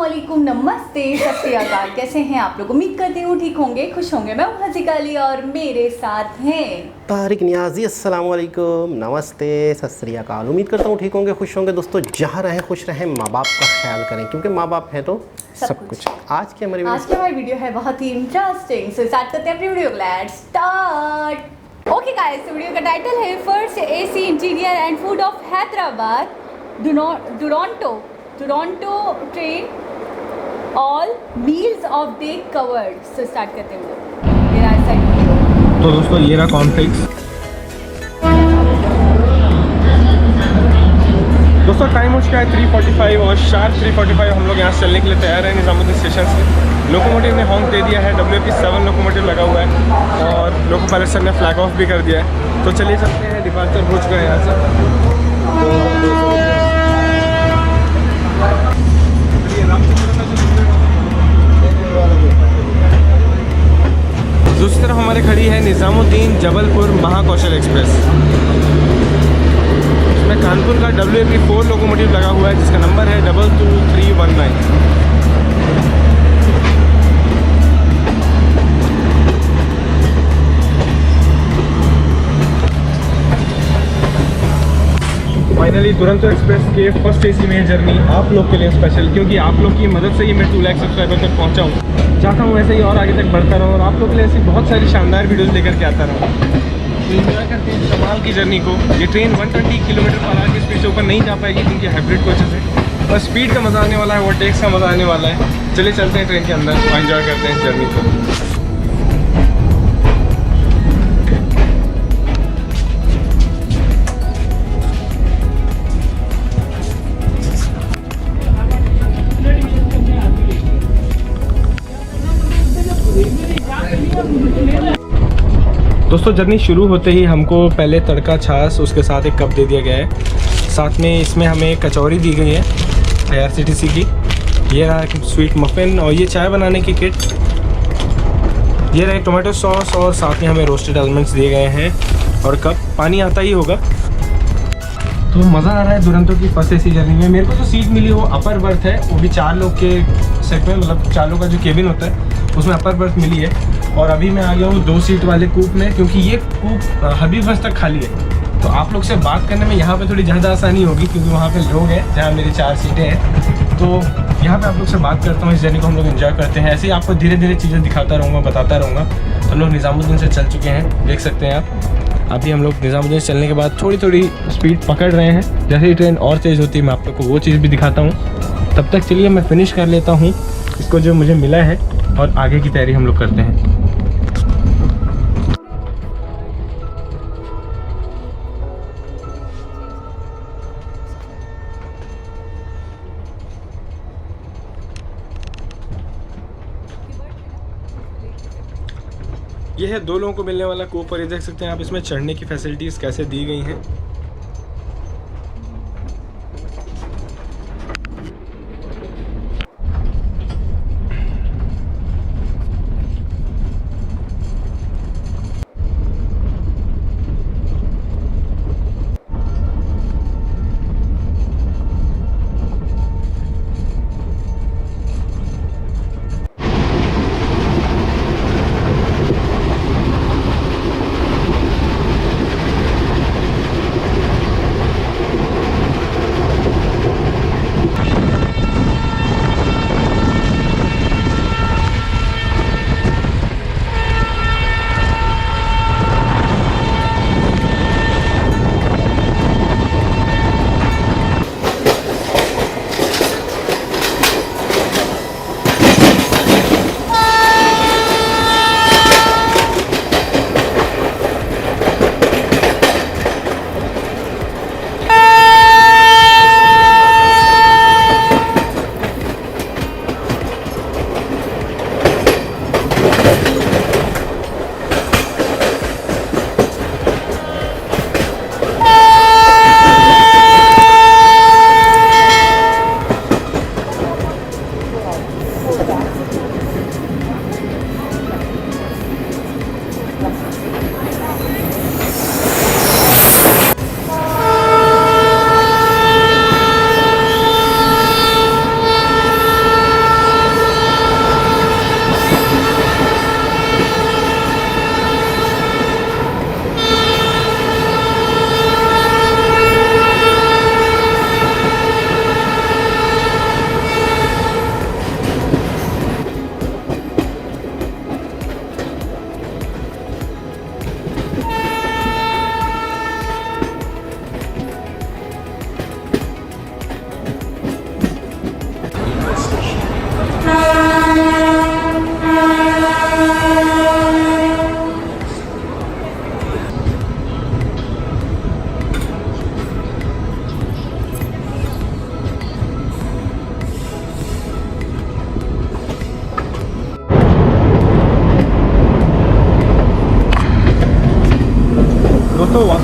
अस्सलामुअलैकुम, नमस्ते, सत श्री अकाल। कैसे हैं आप लोग? उम्मीद करती हूँ ठीक होंगे, खुश होंगे। मैं हूँ हसीका अली और मेरे साथ हैं तारिक नियाजी। अस्सलामुअलैकुम, नमस्ते, सत श्री अकाल। उम्मीद करता हूँ ठीक होंगे, खुश होंगे। दोस्तों जहाँ रहें खुश रहें, माँ बाप का ख्याल करें क्योंकि माँ बाप है तो सब कुछ। आज की हमारी वीडियो है बहुत ही इंटरेस्टिंग। सो स्टार्ट करते हैं अपनी video. Let's start. Okay guys, video का टाइटल है first AC interior and food of Hyderabad Toronto train, all meals of day covered. So start करते हैं मेरा साइड। तो दोस्तों ये रहा कॉर्नफ्लेक्स। दोस्तों टाइम हो चुका है 3:45 और शार्प 3:45 हम लोग यहाँ से चलने के लिए तैयार हैं निज़ामुद्दीन स्टेशन से। लोकोमोटिव ने हॉर्न दे दिया है, WP7 लोकोमोटिव लगा हुआ है और लोको पायलट सर ने फ्लैग ऑफ भी कर दिया है। तो चलिए चलते हैं, डिपार्चर हो चुका है यहाँ से। दूसरी तरफ हमारे खड़ी है निज़ामुद्दीन जबलपुर महाकौशल एक्सप्रेस। इसमें कानपुर का WP4 लोकोमोटिव लगा हुआ है जिसका नंबर है 22319। फाइनली दुरंतो एक्सप्रेस के फर्स्ट एसी में जर्नी आप लोग के लिए स्पेशल, क्योंकि आप लोग की मदद से ही मैं 2 लाख सब्सक्राइबर तक पहुंचा हूँ। चाहता हूँ ऐसे ही और आगे तक बढ़ता रहूँ और आप लोग के लिए ऐसी बहुत सारी शानदार वीडियोस लेकर के आता रहूँ। तो इंजॉय करते हैं कमाल की जर्नी को। ये ट्रेन 120 किलोमीटर पर आवर की स्पीड से ऊपर नहीं जा पाएगी क्योंकि हाइब्रिड कोचेस है, पर स्पीड का मज़ा आने वाला है, ओवरटेक्स का मज़ा आने वाला है। चलिए चलते हैं ट्रेन के अंदर और एंजॉय करते हैं इस जर्नी को। दोस्तों जर्नी शुरू होते ही हमको पहले तड़का छाछ, उसके साथ एक कप दे दिया गया है। साथ में इसमें हमें कचौरी दी गई है IRCTC की। ये रहा स्वीट मफ़िन और ये चाय बनाने की किट। ये रहे टोमेटो सॉस और साथ में हमें रोस्टेड आलमंड्स दिए गए हैं और कप। पानी आता ही होगा। तो मज़ा आ रहा है दुरंतो की फर्स्ट एसी जर्नी में। मेरे को जो सीट मिली वो अपर बर्थ है, वो भी 4 लोग के सेट में, मतलब 4 लोग का जो केबिन होता है उसमें अपर बर्थ मिली है। और अभी मैं आ गया हूँ 2 सीट वाले कूप में क्योंकि ये कूप हबीबगंज तक खाली है। तो आप लोग से बात करने में यहाँ पे थोड़ी ज़्यादा आसानी होगी क्योंकि वहाँ पे लोग हैं जहाँ मेरी 4 सीटें हैं। तो यहाँ पे आप लोग से बात करता हूँ। इस जर्नी को हम लोग एंजॉय करते हैं। ऐसे ही आपको धीरे धीरे चीज़ें दिखाता रहूँगा, बताता रहूँगा। हम लोग निज़ामुद्दीन से चल चुके हैं, देख सकते हैं आप। अभी हम लोग निज़ामुद्दीन से चलने के बाद थोड़ी थोड़ी स्पीड पकड़ रहे हैं। जैसे ही ट्रेन और तेज़ होती है मैं आप लोग को वो चीज़ भी दिखाता हूँ। तब तक चलिए मैं फ़िनिश कर लेता हूँ इसको जो मुझे मिला है और आगे की तैयारी हम लोग करते हैं। ये है 2 लोगों को मिलने वाला कूप और ये देख सकते हैं आप इसमें चढ़ने की फैसिलिटीज़ कैसे दी गई हैं।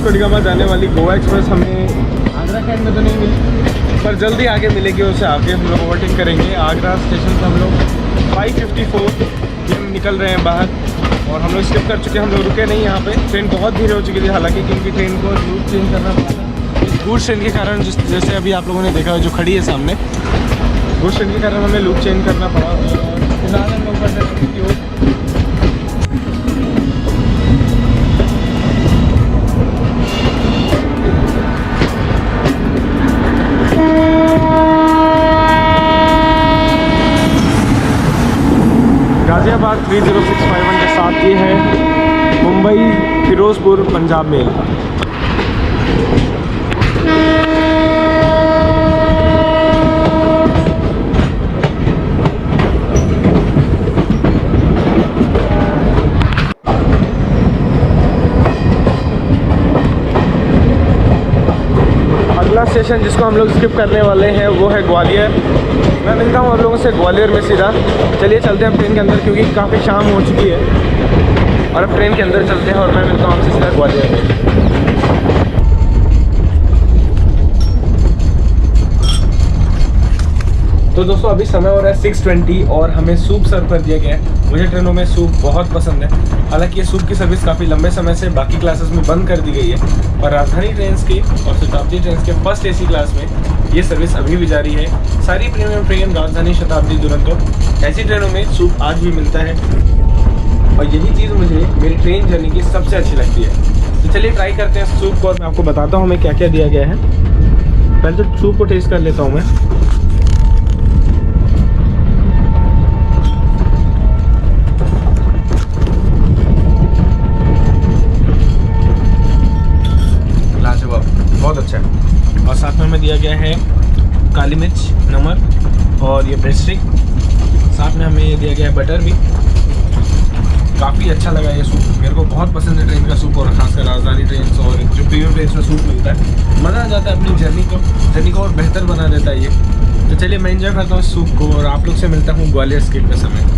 कोडिगामा जाने वाली गोवा एक्सप्रेस हमें आगरा कैंट में तो नहीं मिली, पर जल्दी आगे मिलेगी। उसे आगे हम लोग ओवरटेक करेंगे। आगरा स्टेशन से हम लोग 5:54 हम निकल रहे हैं बाहर, और हम लोग स्किप कर चुके हैं। हम लोग रुके नहीं यहाँ पे। ट्रेन बहुत भीड़ हो चुकी थी हालांकि, क्योंकि ट्रेन को रूट चेंज करना पड़ा था इस गुड्स ट्रेन के कारण। जैसे अभी आप लोगों ने देखा जो खड़ी है सामने, गुड्स ट्रेन के कारण हमें लूप चेंज करना पड़ा। और फिलहाल हम लोग बढ़ रहे की ओर। गाज़ियाबाद 30651 के साथ ये है मुंबई फिरोजपुर पंजाब मेल। अगला स्टेशन जिसको हम लोग स्किप करने वाले हैं वो है ग्वालियर। मैं मिलता हूँ आप लोगों से ग्वालियर में सीधा। चलिए चलते हैं ट्रेन के अंदर, क्योंकि काफ़ी शाम हो चुकी है। और अब ट्रेन के अंदर चलते हैं और मैं मिलता हूँ आपसे सीधा ग्वालियर में। तो दोस्तों अभी समय हो रहा है 6:20 और हमें सूप सर्व कर दिया गया है। मुझे ट्रेनों में सूप बहुत पसंद है। हालांकि ये सूप की सर्विस काफ़ी लंबे समय से बाकी क्लासेस में बंद कर दी गई है, पर राजधानी ट्रेन की और शताब्दी ट्रेन के फर्स्ट AC क्लास में ये सर्विस अभी भी जारी है। सारी प्रीमियम ट्रेन, राजधानी, शताब्दी, दुरंतो, ऐसी ट्रेनों में सूप आज भी मिलता है। और यही चीज़ मुझे मेरी ट्रेन जर्नी की सबसे अच्छी लगती है। तो चलिए ट्राई करते हैं सूप को, और मैं आपको बताता हूँ हमें क्या क्या दिया गया है। पहले तो सूप को टेस्ट कर लेता हूँ मैं। बहुत अच्छा है। और साथ में हमें दिया गया है काली मिर्च, नमक और ये ब्रेड स्टिक। साथ में हमें ये दिया गया है बटर भी। काफ़ी अच्छा लगा ये सूप, मेरे को बहुत पसंद है ट्रेन का सूप, और खासकर राजधानी ट्रेन और जो प्रीमियम ट्रेन में सूप मिलता है, मज़ा आ जाता है। अपनी जर्नी को और बेहतर बना देता है ये। तो चलिए मैं एंजॉय करता हूँ इस सूप को, और आप लोग से मिलता हूँ ग्वालियर स्किप के समय।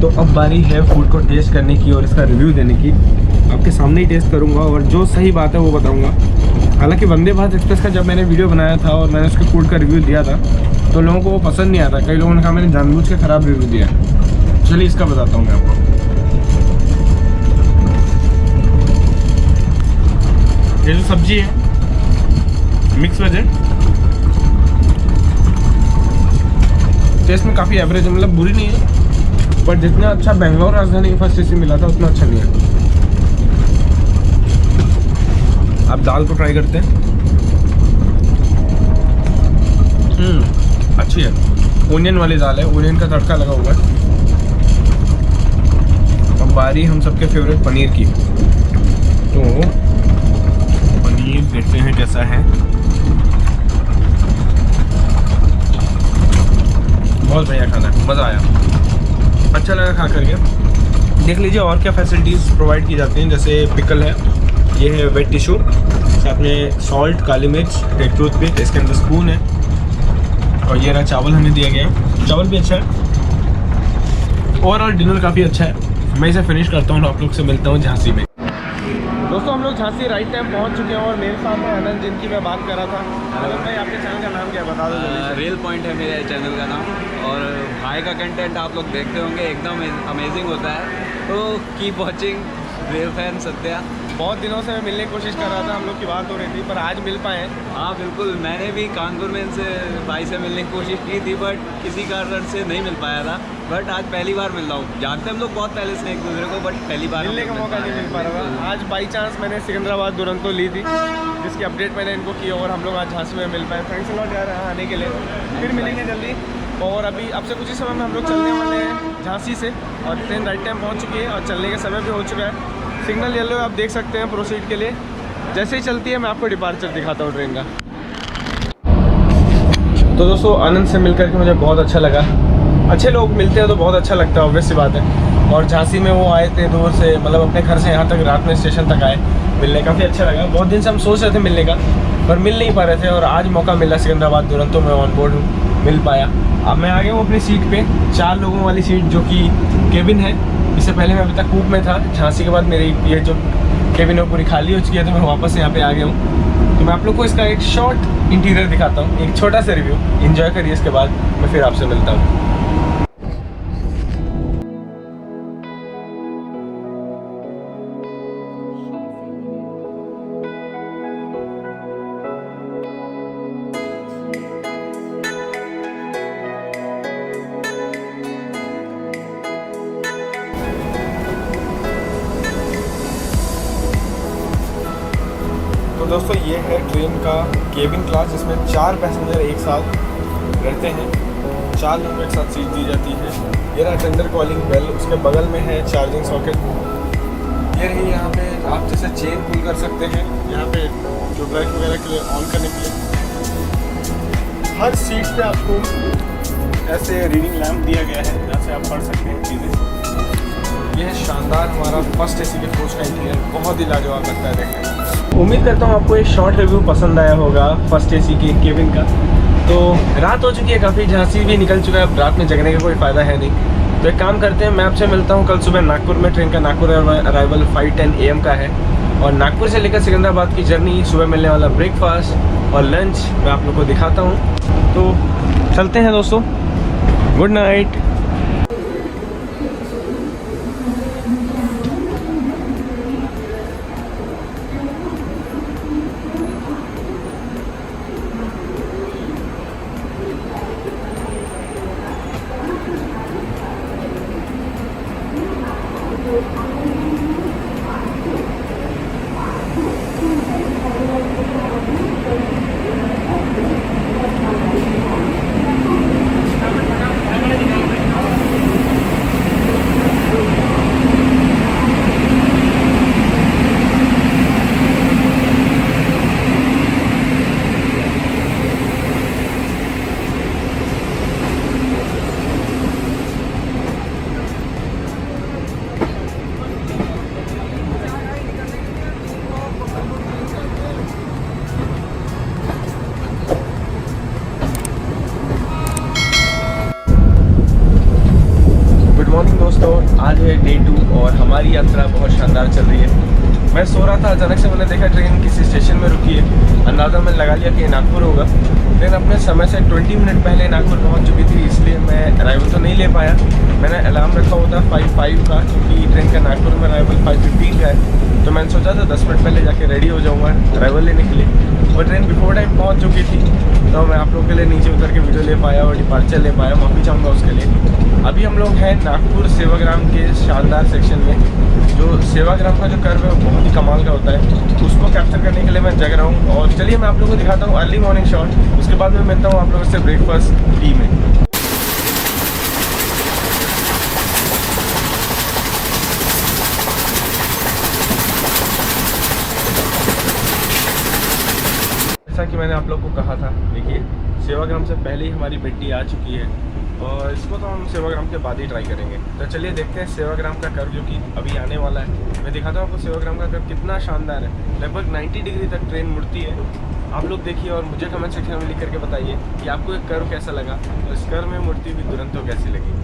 तो अब बारी है फूड को टेस्ट करने की और इसका रिव्यू देने की। आपके सामने ही टेस्ट करूंगा और जो सही बात है वो बताऊंगा। हालांकि वंदे भारत एक्सप्रेस का जब मैंने वीडियो बनाया था और मैंने उसके फूड का रिव्यू दिया था, तो लोगों को वो पसंद नहीं आता। कई लोगों ने कहा मैंने जानबूझ के ख़राब रिव्यू दिया। चलिए इसका बताता हूँ मैं आपको। ये जो सब्जी है मिक्स वेज है, टेस्ट में काफ़ी एवरेज है, मतलब बुरी नहीं है, पर जितना अच्छा बेंगलोर राजधानी फर्स्ट AC मिला था उतना अच्छा नहीं है। आप दाल को ट्राई करते हैं। अच्छी है, ओनियन वाली दाल है, ओनियन का तड़का लगा हुआ है। अब बारी हम सबके फेवरेट पनीर की। तो पनीर देखते हैं कैसा है। बहुत बढ़िया खाना है, मज़ा आया, अच्छा लगा खा करके। देख लीजिए और क्या फैसिलिटीज़ प्रोवाइड की जाती हैं, जैसे पिकल है, ये है वेट टिश्यू, साथ में सॉल्ट, काली मिर्च, एक टूथपिक, इसके अंदर स्पून है, और ये रहा चावल हमें दिया गया है। चावल भी अच्छा है। ओवरऑल डिनर काफ़ी अच्छा है। मैं इसे फिनिश करता हूँ, आप लोग से मिलता हूँ झांसी में। दोस्तों हम लोग झांसी राइट टाइम पहुँच चुके हैं और मेरे साथ है आनंद, जिनकी मैं बात कर रहा था। आनंद भाई आपके चैनल का नाम क्या है, बता दो। रियल पॉइंट है मेरे चैनल का नाम, और भाई का कंटेंट आप लोग देखते होंगे, एकदम अमेजिंग होता है। तो keep watching real fan Satya. बहुत दिनों से मैं मिलने की कोशिश कर रहा था, हम लोग की बात हो रही थी, पर आज मिल पाए। हाँ बिल्कुल, मैंने भी कानपुर में इनसे भाई से मिलने की कोशिश की थी, बट किसी कारण से नहीं मिल पाया था। बट आज पहली बार मिल रहा हूँ। जानते हम लोग बहुत पहले से एक दूसरे को, बट पहली बार मिलने का मौका नहीं मिल पा रहा था। आज बाई चांस मैंने सिकंदराबाद दुरंतो ली थी, जिसकी अपडेट मैंने इनको की और हम लोग आज झांसी में मिल पाए। थैंक्स अ लॉट यार आने के लिए, फिर मिलेंगे जल्दी। और अभी अब से कुछ ही समय में हम लोग चलने वाले हैं झांसी से, और ट्रेन राइट टाइम पहुँच चुकी है और चलने का समय भी हो चुका है। सिग्नल येलो आप देख सकते हैं प्रोसीड के लिए। जैसे ही चलती है मैं आपको डिपार्चर दिखाता हूँ ट्रेन का। तो दोस्तों आनंद से मिलकर के मुझे बहुत अच्छा लगा। अच्छे लोग मिलते हैं तो बहुत अच्छा लगता है, ऑब्वियस सी बात है। और झांसी में वो आए थे दूर से, मतलब अपने घर से यहाँ तक रात में स्टेशन तक आए, मिलने काफ़ी अच्छा लगा। बहुत दिन से हम सोच रहे थे मिलने का, पर मिल नहीं पा रहे थे, और आज मौका मिला सिकंदराबाद दुरंतो में ऑन बोर्ड मिल पाया। अब मैं आ गया हूँ अपनी सीट पे, 4 लोगों वाली सीट जो कि केबिन है। इससे पहले मैं अभी तक कूप में था। झांसी के बाद मेरी ये जो केबिन है पूरी खाली हो चुकी है, तो मैं वापस यहाँ पे आ गया हूँ। तो मैं आप लोग को इसका एक शॉर्ट इंटीरियर दिखाता हूँ, एक छोटा सा रिव्यू। एंजॉय करिए, इसके बाद मैं फिर आपसे मिलता हूँ। तो दोस्तों ये है ट्रेन का केबिन क्लास, जिसमें 4 पैसेंजर एक साथ रहते हैं। 4 लोगों को एक साथ सीट दी जाती है। ये रहा टेंडर कॉलिंग बेल, उसके बगल में है चार्जिंग सॉकेट। ये रही, यहाँ पे आप जैसे चेन पुल कर सकते हैं, यहाँ पे ट्यूबलाइट वगैरह के लिए ऑन करने के लिए। हर सीट पे आपको ऐसे रीडिंग लैम्प दिया गया है, जहाँ से आप पढ़ सकते हैं चीज़ें। ये है शानदार हमारा फर्स्ट AC के कोच का इंटीरियर, बहुत ही लाजवाब लगता है देखने में। उम्मीद करता हूँ आपको एक शॉर्ट रिव्यू पसंद आया होगा फर्स्ट AC के केबिन का। तो रात हो चुकी है काफ़ी, झांसी भी निकल चुका है, अब रात में जगने का कोई फ़ायदा है नहीं। तो एक काम करते हैं, मैं आपसे मिलता हूँ कल सुबह नागपुर में। ट्रेन का नागपुर अराइवल 5:10 AM का है, और नागपुर से लेकर सिकंदराबाद की जर्नी, सुबह मिलने वाला ब्रेकफास्ट और लंच मैं आप लोग को दिखाता हूँ। तो चलते हैं दोस्तों, गुड नाइट। आज है डे 2 और हमारी यात्रा बहुत शानदार चल रही है। मैं सो रहा था, अचानक से मैंने देखा ट्रेन किसी स्टेशन में रुकी है। अंदाज़ा मैंने लगा लिया कि नागपुर होगा। ट्रेन अपने समय से 20 मिनट पहले नागपुर पहुंच चुकी थी, इसलिए मैं अराइवल तो नहीं ले पाया। मैंने अलार्म रखा हुआ था 5:05 का, क्योंकि ट्रेन का नागपुर में अराइवल 5:15 का है। तो मैंने सोचा था 10 मिनट पहले जाके रेडी हो जाऊँगा अराइवल लेने के लिए। और ट्रेन बिफोर टाइम पहुँच चुकी थी, तो मैं आप लोगों के लिए नीचे उतर के वीडियो ले पाया और डिपार्चर ले पाया। माफ़ी चाहूँगा उसके लिए। अभी हम लोग हैं नागपुर सेवाग्राम के शानदार सेक्शन में। जो सेवाग्राम का जो कर्व है वो बहुत ही कमाल का होता है, उसको कैप्चर करने के लिए मैं जग रहा हूँ। और चलिए मैं आप लोगों को दिखाता हूँ अर्ली मॉर्निंग शॉट, उसके बाद मैं मिलता हूँ आप लोगों से ब्रेकफास्ट टी में। जैसा कि मैंने आप लोग को कहा था, देखिए सेवाग्राम से पहले ही हमारी बेटी आ चुकी है, और इसको तो हम सेवाग्राम के बाद ही ट्राई करेंगे। तो चलिए देखते हैं सेवाग्राम का कर्व जो कि अभी आने वाला है। मैं दिखाता हूँ आपको सेवाग्राम का कर्व कितना शानदार है। लगभग 90 डिग्री तक ट्रेन मुड़ती है। आप लोग देखिए और मुझे कमेंट सेक्शन में लिख करके बताइए कि आपको एक कर्व कैसा लगा, और इस कर्व में मुड़ती हुई दुरंतो कैसी लगी।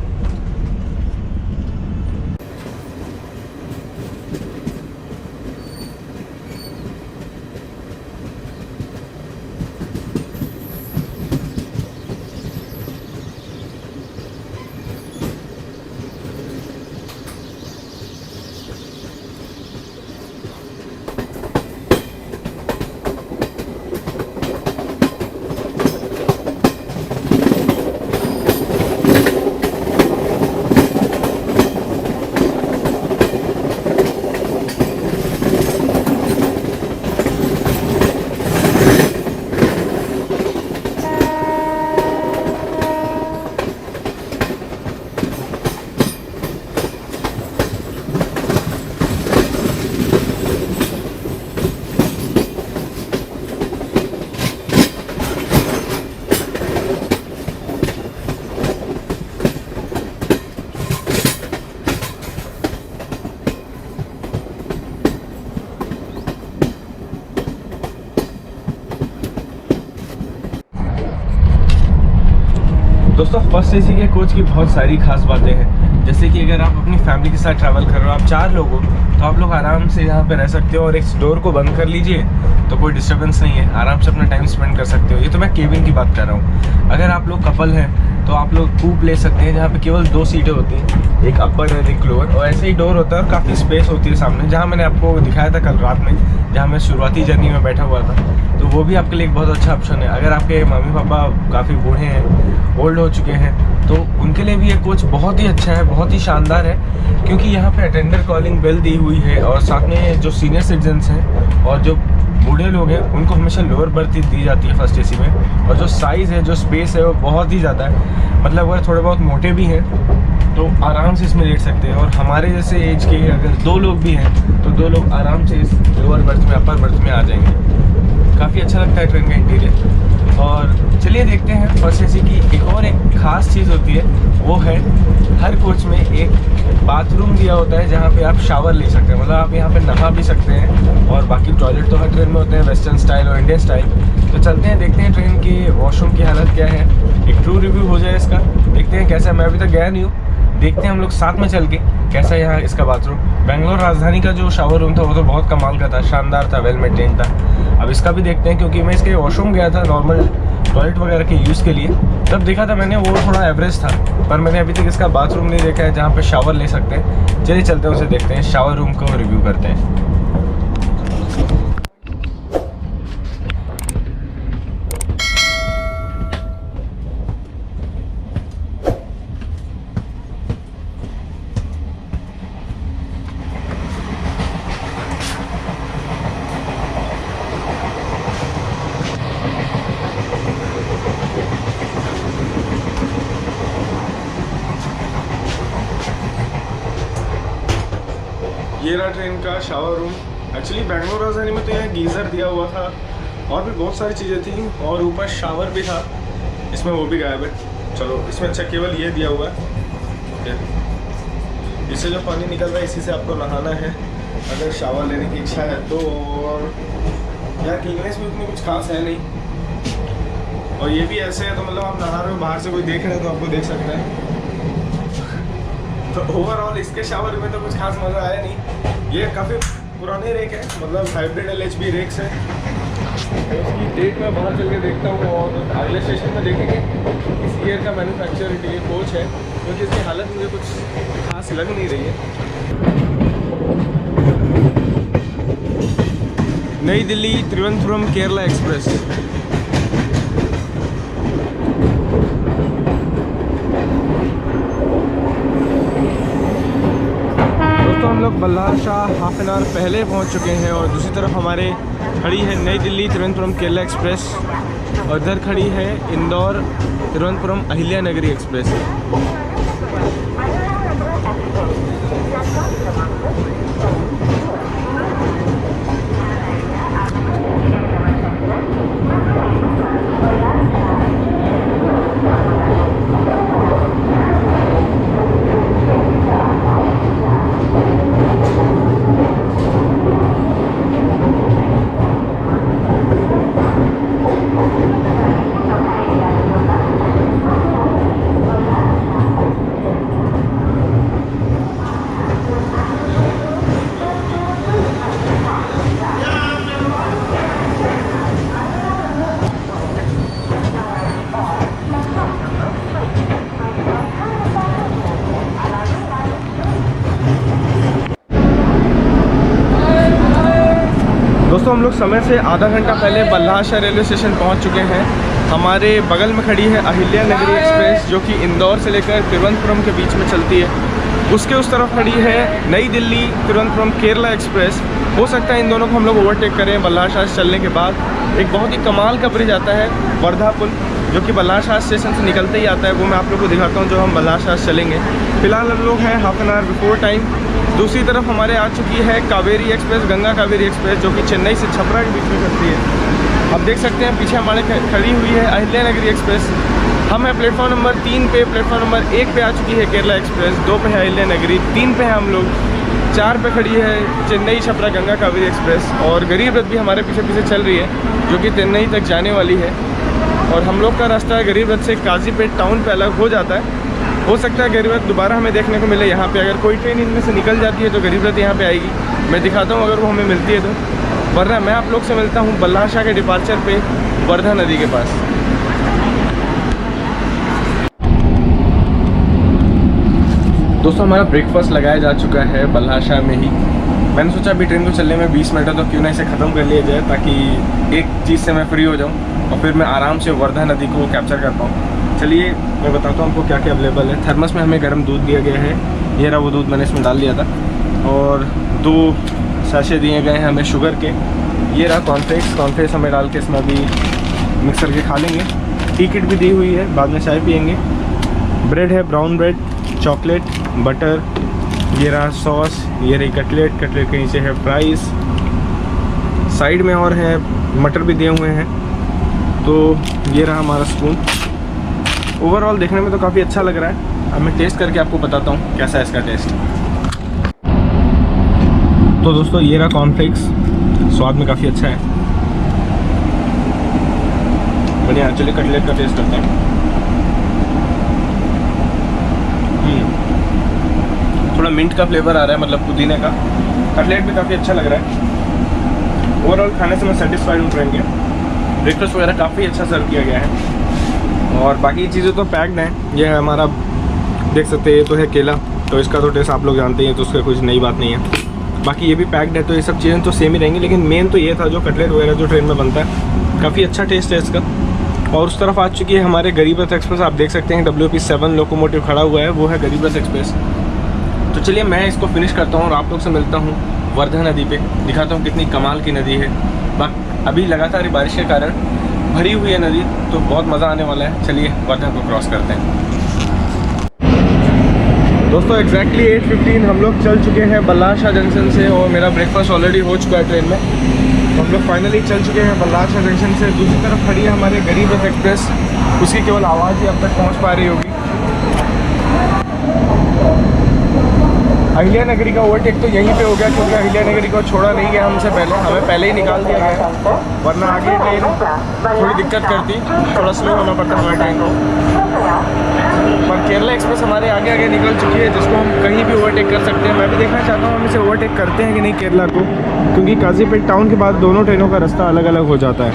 दोस्तों फर्स्ट एसी के कोच की बहुत सारी खास बातें हैं, जैसे कि अगर आप अपनी फैमिली के साथ ट्रैवल कर रहे हो, आप 4 लोग हो, तो आप लोग आराम से यहाँ पे रह सकते हो और एक डोर को बंद कर लीजिए तो कोई डिस्टर्बेंस नहीं है, आराम से अपना टाइम स्पेंड कर सकते हो। ये तो मैं केबिन की बात कर रहा हूँ। अगर आप लोग कपल हैं तो आप लोग कूप ले सकते हैं जहाँ पे केवल 2 सीटें होती हैं, एक अपर और एक लोअर, और ऐसे ही डोर होता है और काफ़ी स्पेस होती है सामने, जहाँ मैंने आपको दिखाया था कल रात में, जहाँ मैं शुरुआती जर्नी में बैठा हुआ था। तो वो भी आपके लिए एक बहुत अच्छा ऑप्शन है। अगर आपके मम्मी पापा काफ़ी बूढ़े हैं, ओल्ड हो चुके हैं, तो उनके लिए भी ये कोच बहुत ही अच्छा है, बहुत ही शानदार है, क्योंकि यहाँ पे अटेंडर कॉलिंग बेल दी हुई है और साथ में जो सीनियर सिटीजन्स हैं और जो बूढ़े लोग हैं उनको हमेशा लोअर बर्थ दी जाती है फर्स्ट एसी में। और जो साइज़ है, जो स्पेस है, वो बहुत ही ज़्यादा है। मतलब अगर थोड़े बहुत मोटे भी हैं तो आराम से इसमें लेट सकते हैं, और हमारे जैसे एज के अगर 2 लोग भी हैं तो 2 लोग आराम से इस लोअर बर्थ में, अपर बर्थ में आ जाएंगे। काफ़ी अच्छा लगता है ट्रेन का इंटीरियर। और चलिए देखते हैं फर्स्ट एसी की एक ख़ास चीज़ होती है, वो है हर कोच में एक बाथरूम दिया होता है जहाँ पे आप शावर ले सकते हैं। मतलब आप यहाँ पे नहा भी सकते हैं, और बाकी टॉयलेट तो हर ट्रेन में होते हैं, वेस्टर्न स्टाइल और इंडियन स्टाइल। तो चलते हैं, देखते हैं ट्रेन के वॉशरूम की हालत क्या है, एक ट्रू रिव्यू हो जाए इसका, देखते हैं कैसा है। मैं अभी तक गया नहीं हूँ, देखते हैं हम लोग साथ में चल के कैसा है यहाँ इसका बाथरूम। बेंगलोर राजधानी का जो शावर रूम था वो तो बहुत कमाल का था, शानदार था, वेल मेंटेन था। अब इसका भी देखते हैं, क्योंकि मैं इसके वॉशरूम गया था नॉर्मल टॉयलेट वगैरह के यूज़ के लिए, तब देखा था मैंने, वो थोड़ा एवरेज था, पर मैंने अभी तक इसका बाथरूम नहीं देखा है जहाँ पे शावर ले सकते हैं। चलिए चलते हैं, उसे देखते हैं, शावर रूम को रिव्यू करते हैं। ये रहा ट्रेन का शावर रूम। एक्चुअली बेंगलोर राजधानी में तो यहाँ गीज़र दिया हुआ था और भी बहुत सारी चीज़ें थी, और ऊपर शावर भी था, इसमें वो भी गायब है। चलो इसमें अच्छा केवल ये दिया हुआ है, इससे जो पानी निकल रहा है इसी से आपको नहाना है अगर शावर लेने की इच्छा है तो। और यहाँ क्लीननेस भी उतनी कुछ खास है नहीं, और ये भी ऐसे है तो मतलब आप नहा रहे हो, बाहर से कोई देख रहे हो तो आपको देख सकता है। तो ओवरऑल इसके शावर में तो कुछ खास मज़ा आया नहीं। ये काफ़ी पुराने रेक है, मतलब हाइब्रिड LHB रेक्स है। तो उसकी डेट मैं बाहर चल के देखता हूँ, और अगले स्टेशन में देखेंगे इस ईयर का मैन्युफैक्चर ये कोच है, क्योंकि इसकी हालत मुझे कुछ खास लग नहीं रही है। नई दिल्ली त्रिवेंद्रपुरम केरला एक्सप्रेस। हम लोग बल्हार शाह हाफ एन आवर पहले पहुंच चुके हैं, और दूसरी तरफ हमारे खड़ी है नई दिल्ली त्रिवेंद्रपुरम केरला एक्सप्रेस, और इधर खड़ी है इंदौर त्रिवेंद्रपुरम अहिल्या नगरी एक्सप्रेस। दोस्तों हम लोग समय से आधा घंटा पहले बल्हार शाह रेलवे स्टेशन पहुंच चुके हैं। हमारे बगल में खड़ी है अहिल्या नगरी एक्सप्रेस, जो कि इंदौर से लेकर तिरुवनंतपुरम के बीच में चलती है। उसके उस तरफ खड़ी है नई दिल्ली तिरुवनंतपुरम केरला एक्सप्रेस। हो सकता है इन दोनों को हम लोग ओवरटेक करें बल्हार शाह से चलने के बाद। एक बहुत ही कमाल का ब्रिज आता है वर्धा पुल, जो कि बल्हार शाह स्टेशन से निकलते ही आता है, वो मैं आप लोग को दिखाता हूँ जो हम बल्हार शाह से चलेंगे। फिलहाल हम लोग हैं half an hour before time. दूसरी तरफ हमारे आ चुकी है कावेरी एक्सप्रेस, गंगा कावेरी एक्सप्रेस, जो कि चेन्नई से छपरा के बीच में चलती है। अब देख सकते हैं पीछे हमारे खड़ी हुई है अहिल्या नगरी एक्सप्रेस। हम हैं प्लेटफॉर्म नंबर 3 पे। प्लेटफॉर्म नंबर 1 पे आ चुकी है केरला एक्सप्रेस, 2 पे है अहिल्या नगरी, 3 पे है हम लोग, 4 पे खड़ी है चेन्नई छपरा गंगा कावेरी एक्सप्रेस, और गरीब रथ भी हमारे पीछे पीछे चल रही है, जो कि चेन्नई तक जाने वाली है। और हम लोग का रास्ता गरीब रथ से काजीपेट टाउन पे अलग हो जाता है। हो सकता है गरीब रथ दोबारा हमें देखने को मिले यहाँ पे। अगर कोई ट्रेन इनमें से निकल जाती है तो गरीब रथ यहाँ पे आएगी, मैं दिखाता हूँ अगर वो हमें मिलती है तो। वरना मैं आप लोग से मिलता हूँ बल्लाह शाह के डिपार्चर पे वर्धा नदी के पास। दोस्तों हमारा ब्रेकफास्ट लगाया जा चुका है बल्लाह शाह में ही। मैंने सोचा अभी ट्रेन को चलने में 20 मिनट है तो क्यों ना इसे ख़त्म कर लिया जाए, ताकि एक चीज़ से मैं फ्री हो जाऊँ और फिर मैं आराम से वर्धा नदी को कैप्चर कर पाऊँ। चलिए मैं बताता हूँ आपको क्या क्या अवेलेबल है। थर्मस में हमें गर्म दूध दिया गया है, ये रहा वो दूध मैंने इसमें डाल दिया था। और 2 साशे दिए गए हैं हमें शुगर के। ये रहा कॉर्नफ्लेक्स हमें डाल के इसमें अभी मिक्स करके खा लेंगे। टी किट भी दी हुई है, बाद में चाय पियेंगे। ब्रेड है, ब्राउन ब्रेड, चॉकलेट, बटर, ये रहा सॉस, ये रही कटलेट के नीचे है फ्राइज़, साइड में और है मटर भी दिए हुए हैं। तो ये रहा हमारा स्पून। ओवरऑल देखने में तो काफ़ी अच्छा लग रहा है। अब मैं टेस्ट करके आपको बताता हूँ कैसा है इसका टेस्ट। तो दोस्तों ये रहा कॉर्नफ्लेक्स, स्वाद में काफ़ी अच्छा है, बढ़िया। चलिए कटलेट का टेस्ट करते हैं। थोड़ा मिंट का फ्लेवर आ रहा है, मतलब पुदीने का। कटलेट भी काफ़ी अच्छा लग रहा है। ओवरऑल खाने से मैं सेटिस्फाइड हूँ ट्रेन के। ब्रेकफास्ट वगैरह काफ़ी अच्छा सर्व किया गया है और बाकी चीज़ें तो पैक्ड हैं। ये है हमारा, देख सकते हैं, ये तो है केला, तो इसका तो टेस्ट आप लोग जानते हैं, तो उसका कुछ नई बात नहीं है। बाकी ये भी पैक्ड है, तो ये सब चीज़ें तो सेम ही रहेंगी। लेकिन मेन तो ये था जो कटलेट वगैरह जो ट्रेन में बनता है, काफ़ी अच्छा टेस्ट है इसका। और उस तरफ आ चुकी है हमारे गरीब रथ एक्सप्रेस। आप देख सकते हैं WP7 लोकोमोटिव खड़ा हुआ है, वो है गरीब रथ एक्सप्रेस। तो चलिए मैं इसको फिनिश करता हूँ और आप लोग से मिलता हूँ वर्धा नदी पे, दिखाता हूँ कितनी कमाल की नदी है। अभी लगातार बारिश के कारण भरी हुई है नदी, तो बहुत मज़ा आने वाला है। चलिए वर्धा को क्रॉस करते हैं। दोस्तों एग्जैक्टली 8:15 हम लोग चल चुके हैं बल्लाह शाह जंक्शन से और मेरा ब्रेकफास्ट ऑलरेडी हो चुका है ट्रेन में। तो हम लोग फाइनली चल चुके हैं बल्लाह शाह जंक्शन से। दूसरी तरफ खड़ी है हमारे गरीब रथ एक्सप्रेस, उसकी केवल आवाज़ ही अब तक पहुँच पा रही होगी। अहिल्या नगरी का ओवरटेक तो यहीं पे हो गया, क्योंकि अहिल्या नगरी को छोड़ा नहीं गया हमसे पहले, हमें पहले ही निकाल दिया गया, वरना आगे ट्रेन थोड़ी दिक्कत करती, थोड़ा स्लो होना पड़ता हमारे ट्रेन को। पर केरला एक्सप्रेस हमारे आगे आगे निकल चुकी है, जिसको हम कहीं भी ओवरटेक कर सकते हैं। मैं भी देखना चाहता हूँ हम इसे ओवरटेक करते हैं कि नहीं केरला को, क्योंकि काजीपेट टाउन के बाद दोनों ट्रेनों का रास्ता अलग अलग हो जाता है।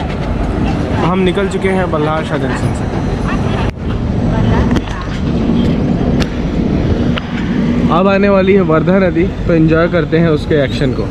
हम निकल चुके हैं बल्लाह शाह जंक्शन से। अब आने वाली है वर्धा नदी, तो एंजॉय करते हैं उसके एक्शन को।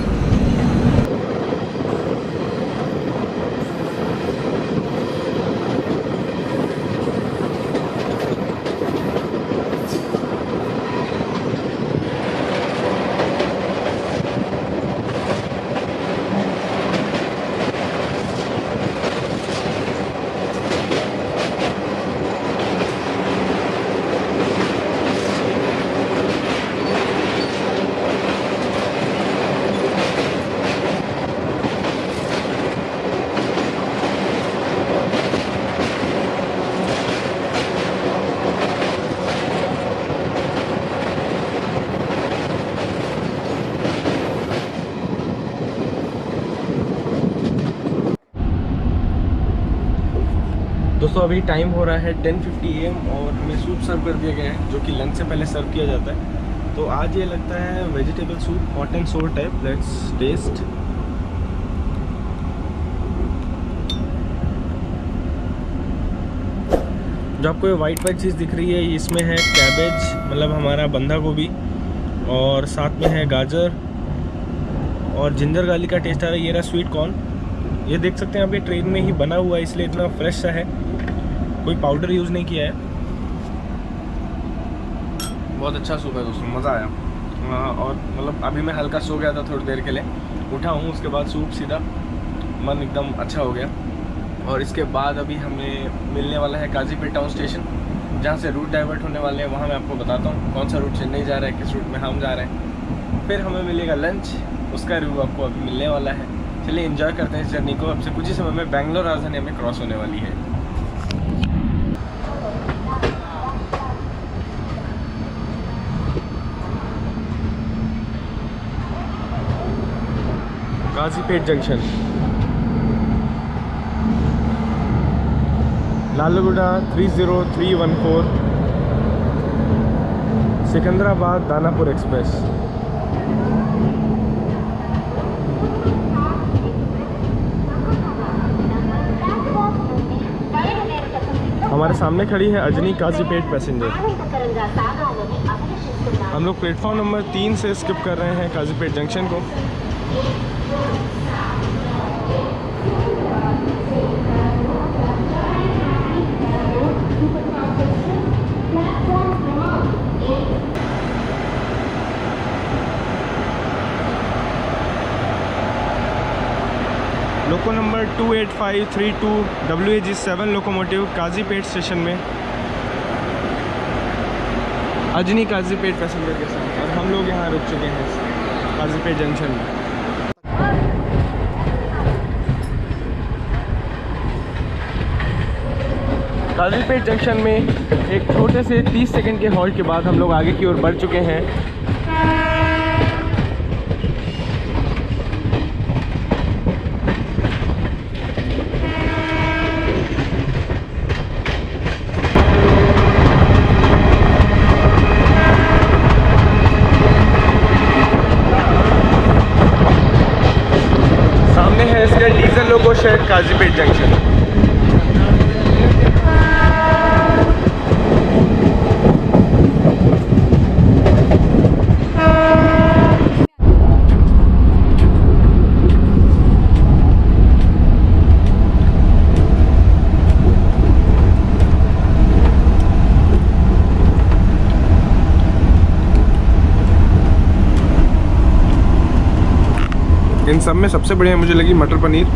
दोस्तों अभी टाइम हो रहा है 10:50 AM और हमें सूप सर्व कर दिया गया है, जो कि लंच से पहले सर्व किया जाता है। तो आज ये लगता है vegetable soup, hot and sour type. Let's taste. जो आपको ये वाइट चीज़ दिख रही है, इसमें है कैबेज, मतलब हमारा बंधा गोभी, और साथ में है गाजर और जिंजर गार्लिक का टेस्ट आ रहा है। ये रहा स्वीट कॉर्न। ये देख सकते हैं आप, ये ट्रेन में ही बना हुआ है, इसलिए इतना फ्रेश सा है, कोई पाउडर यूज़ नहीं किया है। बहुत अच्छा सूप है दोस्तों, मज़ा आया। और मतलब अभी मैं हल्का सो गया था थोड़ी देर के लिए, उठा हूँ, उसके बाद सूप सीधा, मन एकदम अच्छा हो गया। और इसके बाद अभी हमें मिलने वाला है काजीपेट टाउन स्टेशन, जहाँ से रूट डाइवर्ट होने वाले हैं। वहाँ मैं आपको बताता हूँ कौन सा रूट चेन्नई जा रहा है, किस रूट में हम जा रहे हैं। फिर हमें मिलेगा लंच, उसका रिव्यू आपको अभी मिलने वाला है। चलिए एंजॉय करते हैं इस जर्नी को। अब से कुछ ही समय में बेंगलोर राजधानी हमें क्रॉस होने वाली है। Kazipet junction, Lalaguda 30314 Secunderabad Danapur express. हमारे सामने खड़ी है अजनी काजीपेट पैसेंजर। हम लोग प्लेटफॉर्म नंबर 3 से स्किप कर रहे हैं काजीपेट जंक्शन को। Loco number 28532 WAG7 locomotive Kazipet station में अजनी काजीपेट पैसेंजर के साथ, और हम लोग यहाँ रुक चुके हैं काजीपेट जंक्शन में। काजीपेट जंक्शन में एक छोटे से 30 सेकंड के हॉल्ट के बाद हम लोग आगे की ओर बढ़ चुके हैं। Diesel loco shed Kazipet junction. इन सब में सबसे बढ़िया मुझे लगी मटर पनीर,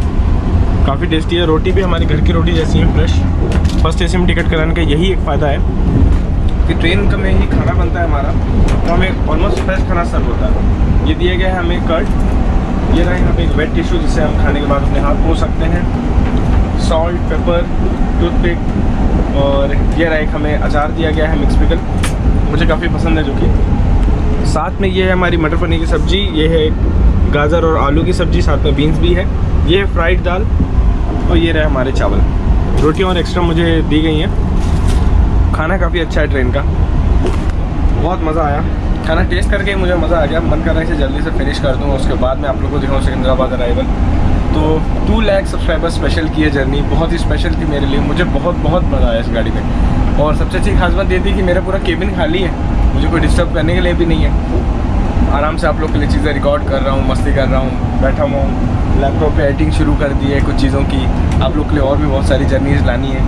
काफ़ी टेस्टी है। रोटी भी हमारी घर की रोटी जैसी है, फ्रेश। फर्स्ट एसी में टिकट कराने का यही एक फ़ायदा है कि ट्रेन का में ही खाना बनता है हमारा, तो हमें ऑलमोस्ट फ्रेश खाना सर्व होता है। ये दिया गया है हमें कर्ड, ये रहा यहाँ पे एक वेट टिश्यू जिससे हम खाने के बाद अपने हाथ धो सकते हैं, सॉल्ट, पेपर, टूथपिक, और ये रहा एक हमें अचार दिया गया है मिक्स पिकल, मुझे काफ़ी पसंद है जो कि। साथ में ये है हमारी मटर पनीर की सब्ज़ी, ये है गाजर और आलू की सब्ज़ी, साथ में बीन्स भी है, ये है फ्राइड दाल, और ये रहे हमारे चावल। रोटी और एक्स्ट्रा मुझे दी गई हैं। खाना काफ़ी अच्छा है ट्रेन का, बहुत मज़ा आया। खाना टेस्ट करके ही मुझे मज़ा आ गया। मन कर रहा है इसे जल्दी से फिनिश कर दूँ, उसके बाद मैं आप लोगों को दिखाऊँ सिकंदराबाद अराइवल। तो 2 लाख सब्सक्राइबर स्पेशल की है जर्नी, बहुत ही स्पेशल थी मेरे लिए। मुझे बहुत मज़ा आया इस गाड़ी में। और सबसे अच्छी खास बात ये थी कि मेरा पूरा केबिन खाली है, मुझे कोई डिस्टर्ब करने के लिए भी नहीं है। आराम से आप लोग के लिए चीज़ें रिकॉर्ड कर रहा हूँ, मस्ती कर रहा हूँ, बैठा हुआ हूँ। लैपटॉप पे एडिटिंग शुरू कर दी है कुछ चीज़ों की। आप लोग के लिए और भी बहुत सारी जर्नीज़ लानी है,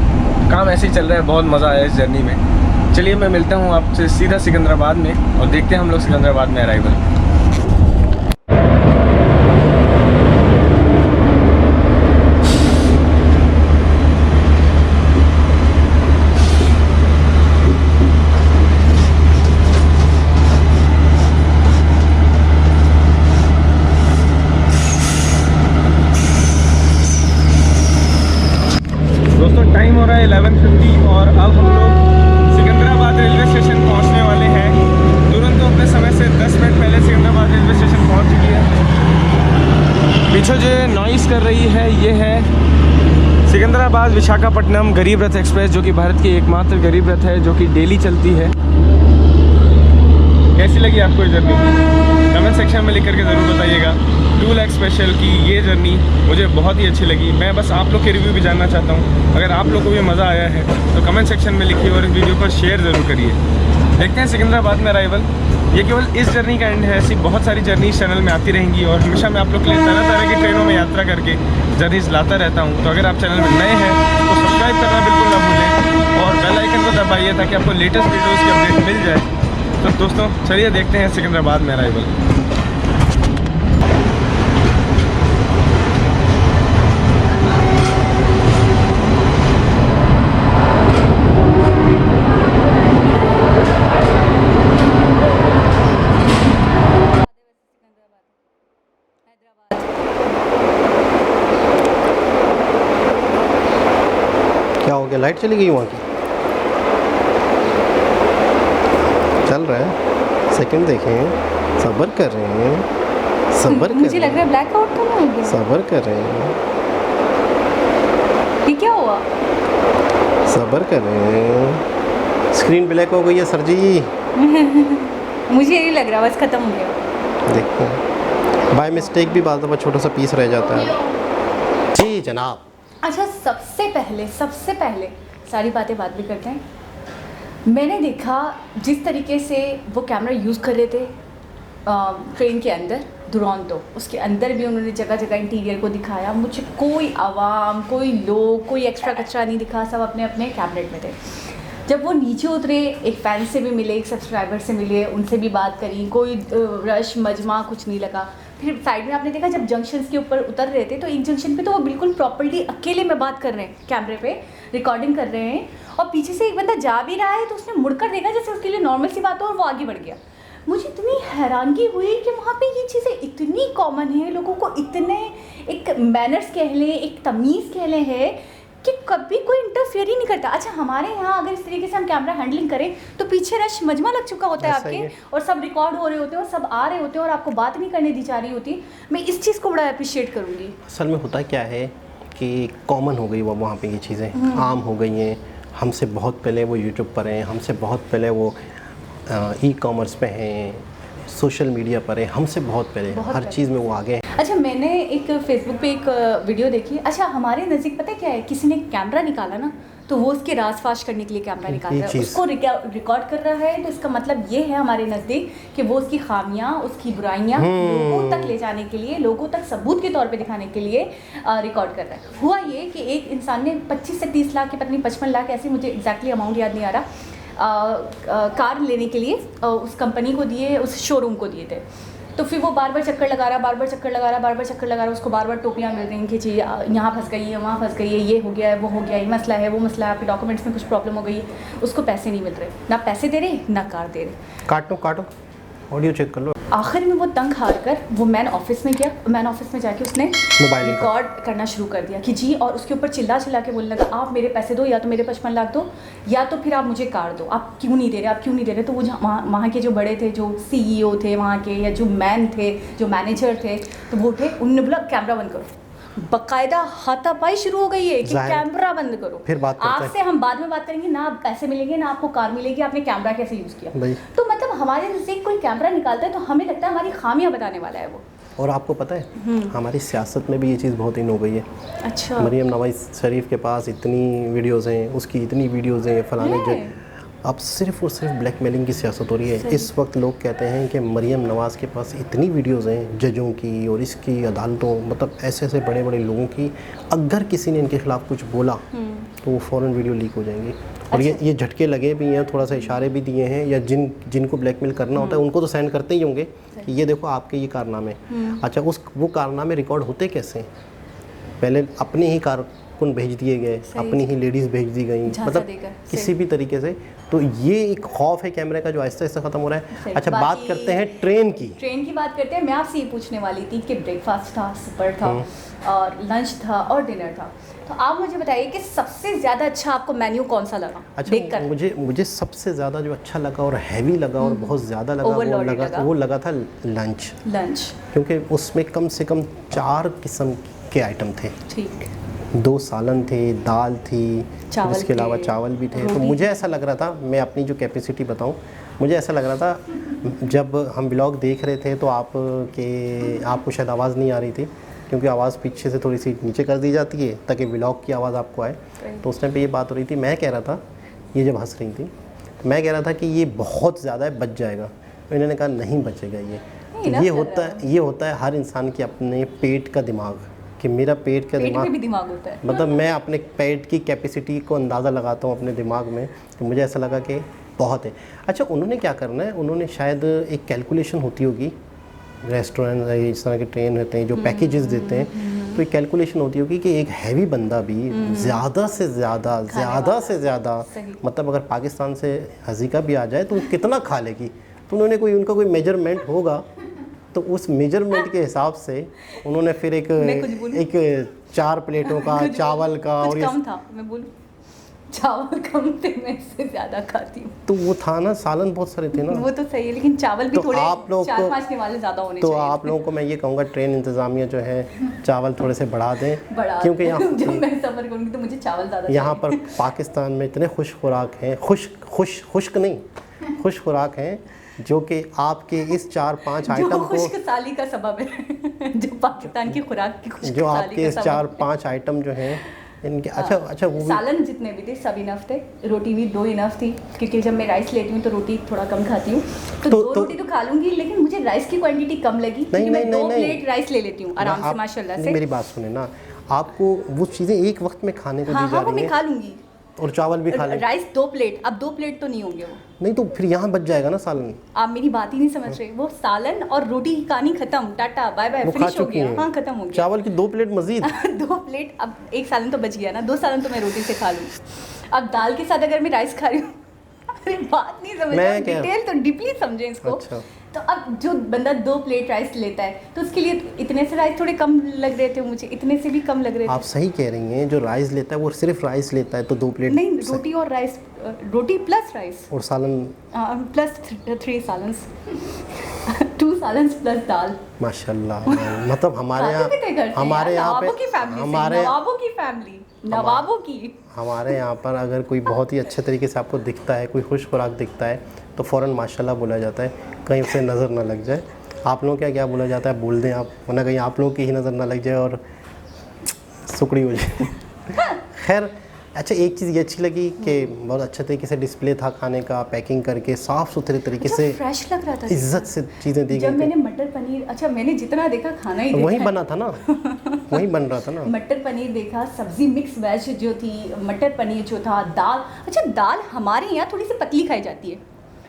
काम ऐसे ही चल रहा है। बहुत मज़ा आया इस जर्नी में। चलिए मैं मिलता हूँ आपसे सीधा सिकंदराबाद में, और देखते हैं हम लोग सिकंदराबाद में अराइवल। टाइम हो रहा है 11:50 और अब हम लोग सिकंदराबाद रेलवे स्टेशन पहुंचने वाले हैं। तुरंत तो अपने समय से 10 मिनट पहले सिकंदराबाद रेलवे स्टेशन पहुंच चुकी है। पीछे जो नॉइस कर रही है ये है सिकंदराबाद विशाखापट्टनम गरीब रथ एक्सप्रेस, जो कि भारत की एकमात्र गरीब रथ है जो कि डेली चलती है। कैसी लगी आपको ये जर्नी? कमेंट सेक्शन में लिख करके ज़रूर बताइएगा। 2 लाख स्पेशल की ये जर्नी मुझे बहुत ही अच्छी लगी। मैं बस आप लोग के रिव्यू भी जानना चाहता हूँ। अगर आप लोग को भी मज़ा आया है तो कमेंट सेक्शन में लिखिए और इस वीडियो को शेयर ज़रूर करिए। देखते हैं सिकंदराबाद में अराइवल। ये केवल इस जर्नी का एंड है, ऐसी बहुत सारी जर्नीज चैनल में आती रहेंगी और हमेशा मैं आप लोग के लिए तरह तरह की ट्रेनों में यात्रा करके जर्नीज लाता रहता हूँ। तो अगर आप चैनल में नए हैं तो सब्सक्राइब करना बिल्कुल ना भूलें और बेल आइकन को दबाइए ताकि आपको लेटेस्ट वीडियोज़ की अपडेट मिल जाए। तो दोस्तों चलिए देखते हैं सिकंदराबाद में अराइवल। क्या हो गया? लाइट चली गई वहाँ की? चल रहा है, सेकंड देखें, सब्र कर रहे हैं, सब्र कर मुझे लग रहा है ब्लैकआउट तो नहीं हो गया। सब्र कर रहे हैं। ये क्या हुआ? सब्र करें, स्क्रीन ब्लैक हो गई है सर जी। मुझे नहीं लग रहा, बस ख़त्म हो गया। देखो बाय मिस्टेक भी बात दफ़ा छोटा सा पीस रह जाता है। जी जनाब। अच्छा, सबसे पहले सारी बातें बात भी करते हैं। मैंने देखा जिस तरीके से वो कैमरा यूज़ कर रहे थे ट्रेन के अंदर, दुरंतो उसके अंदर भी उन्होंने जगह जगह इंटीरियर को दिखाया। मुझे कोई आवाम, कोई लोग, कोई एक्स्ट्रा कचरा नहीं दिखा, सब अपने अपने कैबिनेट में थे। जब वो नीचे उतरे, एक फ़ैन से भी मिले, एक सब्सक्राइबर से मिले, उनसे भी बात करी, कोई रश मजमा कुछ नहीं लगा। फिर साइड में आपने देखा जब जंक्शंस के ऊपर उतर रहे थे तो एक जंक्शन पे तो वो बिल्कुल प्रॉपर्ली अकेले में बात कर रहे हैं, कैमरे पे रिकॉर्डिंग कर रहे हैं, और पीछे से एक बंदा जा भी रहा है तो उसने मुड़कर देखा जैसे उसके लिए नॉर्मल सी बात हो, और वो आगे बढ़ गया। मुझे इतनी हैरानगी हुई कि वहाँ पे ये चीज़ें इतनी कॉमन है, लोगों को इतने एक मैनर्स कह लें, एक तमीज़ कह लें है कि कभी कोई इंटरफेयर ही नहीं करता। अच्छा, हमारे यहाँ अगर इस तरीके से हम कैमरा हैंडलिंग करें तो पीछे रश मजमा लग चुका होता है आपके, और सब रिकॉर्ड हो रहे होते हैं और सब आ रहे होते हैं और आपको बात नहीं करने दी जा रही होती। मैं इस चीज़ को बड़ा अप्रिशिएट करूँगी। असल में होता क्या है कि कॉमन हो गई वो वहाँ पे, ये चीज़ें आम हो गई हैं। हमसे बहुत पहले वो यूट्यूब पर हैं, हमसे बहुत पहले वो ई कॉमर्स पे हैं, सोशल मीडिया पर है, हमसे बहुत पहले हर चीज़ में वो आगे हैं। अच्छा, मैंने एक फेसबुक पे एक वीडियो देखी। अच्छा, हमारे नज़दीक पता है क्या है, किसी ने कैमरा निकाला ना तो वो उसके राज फाश करने के लिए कैमरा निकाल रहा है, उसको रिकॉर्ड कर रहा है। तो इसका मतलब ये है हमारे नज़दीक कि वो उसकी खामियां, उसकी बुराइयां लोगों तक ले जाने के लिए, लोगों तक सबूत के तौर पे दिखाने के लिए रिकॉर्ड कर रहा है। हुआ ये कि एक इंसान ने 25 से 30 लाख के पता नहीं 55 लाख, ऐसे मुझे एग्जैक्टली अमाउंट याद नहीं आ रहा, कार लेने के लिए उस कंपनी को दिए, उस शोरूम को दिए थे। तो फिर वो बार बार चक्कर लगा रहा, उसको बार बार टोपियाँ मिल रही हैं कि जी यहाँ फंस गई है, वहाँ फंस गई है, ये हो गया है, वो हो गया है, ये मसला है, वो मसला है, आपके डॉक्यूमेंट्स में कुछ प्रॉब्लम हो गई है। उसको पैसे नहीं मिल रहे, ना पैसे दे रहे ना कार दे रहे। काटो ऑडियो चेक कर लो। आखिर में वो तंग हार कर वो मैन ऑफिस में गया। मैन ऑफिस में जाके उसने मोबाइल रिकॉर्ड करना शुरू कर दिया कि जी, और उसके ऊपर चिल्ला के बोलने लगा, आप मेरे पैसे दो, या तो मेरे 55 लाख दो, या तो फिर आप मुझे कार दो। आप क्यों नहीं दे रहे? तो वो वहाँ के जो बड़े थे, जो CEO थे वहाँ के, या जो मैन थे, जो मैनेजर थे, तो वो थे, उन्होंने बोला कैमरा बंद करो। बाकायदा हाथापाई शुरू हो गई है कि कैमरा बंद करो, फिर बात करते हैं। आपसे हम बाद में बात करेंगे, ना पैसे मिलेंगे ना आपको कार मिलेगी, आपने कैमरा कैसे यूज़ किया। तो मतलब हमारे नज़दीक कोई कैमरा निकालता है तो हमें लगता है हमारी खामियां बताने वाला है वो। और आपको पता है हमारी सियासत में भी ये चीज़ बहुत इन हो गई है। अच्छा, मरियम नवाज शरीफ के पास इतनी वीडियोज़ हैं, उसकी इतनी वीडियोज़ हैं, फलाने जो अब सिर्फ और सिर्फ ब्लैकमेलिंग की सियासत हो रही है। इस वक्त लोग कहते हैं कि मरियम नवाज़ के पास इतनी वीडियोज़ हैं जजों की और इसकी अदालतों, मतलब ऐसे ऐसे बड़े बड़े लोगों की, अगर किसी ने इनके ख़िलाफ़ कुछ बोला तो वो फ़ौरन वीडियो लीक हो जाएंगी। और ये झटके लगे भी हैं, थोड़ा सा इशारे भी दिए हैं, या जिनको ब्लैकमेल करना होता है उनको तो सेंड करते ही होंगे कि ये देखो आपके ये कारनामे। अच्छा, वो कारनामे रिकॉर्ड होते कैसे? पहले अपने ही कारकुन भेज दिए गए, अपनी ही लेडीज़ भेज दी गई, मतलब किसी भी तरीके से। तो ये एक खौफ है कैमरे का जो आहिस्ता आहिस्ता ख़त्म हो रहा है। अच्छा, बात करते हैं ट्रेन की बात करते हैं। मैं आपसे ये पूछने वाली थी कि ब्रेकफास्ट था, सुपर था, और लंच था और डिनर था, तो आप मुझे बताइए कि सबसे ज़्यादा अच्छा आपको मेन्यू कौन सा लगा? अच्छा, मुझे सबसे ज़्यादा जो अच्छा लगा और हैवी लगा और बहुत ज़्यादा लगा वो लगा था लंच, क्योंकि उसमें कम से कम 4 किस्म के आइटम थे। ठीक, 2 सालन थे, दाल थी, इसके अलावा चावल भी थे। तो मुझे ऐसा लग रहा था, मैं अपनी जो कैपेसिटी बताऊं, मुझे ऐसा लग रहा था जब हम व्लॉग देख रहे थे तो आपको शायद आवाज़ नहीं आ रही थी, क्योंकि आवाज़ पीछे से थोड़ी सी नीचे कर दी जाती है ताकि व्लॉग की आवाज़ आपको आए। तो उस टाइम पे ये बात हो रही थी, मैं कह रहा था, ये जब हंस रही थी, तो मैं कह रहा था कि ये बहुत ज़्यादा है, बच जाएगा। तो इन्होंने कहा नहीं बचेगा ये। तो ये होता है हर इंसान के अपने पेट का दिमाग, कि मेरा पेट का दिमाग भी दिमाग होता है। मतलब मैं अपने पेट की कैपेसिटी को अंदाज़ा लगाता हूँ अपने दिमाग में, तो मुझे ऐसा लगा कि बहुत है। अच्छा, उन्होंने क्या करना है, उन्होंने शायद एक कैलकुलेशन होती होगी, रेस्टोरेंट इस तरह के ट्रेन होते हैं जो पैकेजेस देते हैं, तो एक कैलकुलेशन होती होगी कि एक हैवी बंदा भी ज़्यादा से ज़्यादा मतलब अगर पाकिस्तान से हज़ीका भी आ जाए तो वो कितना खा लेगी। तो उन्होंने उनका कोई मेजरमेंट होगा, तो उस मेजरमेंट के हिसाब से उन्होंने फिर एक 4 प्लेटों का चावल का, और कम था, मैं बोलूं चावल कम थे, मैं इससे ज़्यादा ज़्यादा खाती हूँ। तो वो था ना, सालन बहुत सारे थे ना। वो तो सही है, लेकिन चावल भी तो थोड़े आप लोग 4-5 निवाले ज़्यादा होने तो चाहिए। आप लोगों को मैं ये कहूँगा ट्रेन इंतज़ामिया जो है चावल थोड़े से बढ़ा दें, क्योंकि यहाँ जब मैं सफ़र करूँगी तो मुझे चावल ज़्यादा यहाँ पर पाकिस्तान में इतने खुश खुराक हैं, खुश खुराक हैं, जो कि आपके इस 4-5 आइटम को, खुश्क साली का सबब है जो पाकिस्तान की खुराक की खुश्क जो साली आपके का इस सबब है। 4-5 आइटम जो हैं इनके, अच्छा वो भी सालन जितने भी थे सब इनफ थे, रोटी भी 2 इनफ थी, क्योंकि जब मैं राइस लेती हूँ तो रोटी थोड़ा कम खाती हूँ, तो 2 रोटी तो खा लूँगी, लेकिन मुझे राइस की क्वांटिटी कम लगी, क्योंकि मैं 2 प्लेट राइस ले लेती हूँ आराम से माशाल्लाह से। मेरी बात सुने ना, आपको वो चीज़ें एक वक्त में खाने को दी जा हाँ, वो रही मैं हैं खा लूँगी, और चावल भी खा लें। राइस 2 प्लेट, अब 2 प्लेट तो नहीं होंगे वो। नहीं तो फिर यहाँ बच जाएगा ना सालन। आप मेरी बात ही नहीं समझ रहे, वो सालन और रोटी की कहानी खत्म, टाटा बाय बाय, फिनिश हो गया। हाँ, खत्म हो गया। चावल की 2 प्लेट मजीद 2 प्लेट, अब 1 सालन तो बच गया ना, 2 सालन तो मैं रोटी से खा लूँ। अब दाल के साथ अगर मैं राइस खा रही हूँ अरे बात नहीं समझ रहे, डिटेल तो डीपली समझें इसको। अच्छा। तो अब जो बंदा 2 प्लेट राइस लेता है तो उसके लिए इतने से राइस थोड़े कम लग रहे थे मुझे, इतने से भी कम लग रहे थे। आप सही कह रही हैं, जो राइस लेता है वो सिर्फ राइस लेता है तो 2 प्लेट नहीं, रोटी और राइस, रोटी प्लस राइस और सालन प्लस 3 सालन्स 2 सालन्स प्लस दाल। माशाल्लाह। मतलब हमारे यहाँ पे हमारे यहाँ पर अगर कोई बहुत ही अच्छे तरीके से आपको दिखता है, कोई खुश खुराक दिखता है तो फ़ौरन माशाल्लाह बोला जाता है, कहीं उसे नज़र ना लग जाए। आप लोगों क्या क्या बोला जाता है बोल दें आप, वरना कहीं आप लोगों की ही नज़र ना लग जाए और सुकड़ी हो जाए। खैर, अच्छा एक चीज़ ये अच्छी लगी कि बहुत अच्छे तरीके से डिस्प्ले था खाने का, पैकिंग करके साफ़ सुथरे तरीके से, फ्रेश लग रहा था, इज्जत से चीज़ें दी गई। जब मैंने मटर पनीर, अच्छा मैंने जितना देखा खाना ही वही बना था ना, वही बन रहा था ना। मटर पनीर देखा, सब्जी मिक्स वेज जो थी, मटर पनीर जो था, दाल, अच्छा दाल हमारे यहाँ थोड़ी सी पतली खाई जाती है,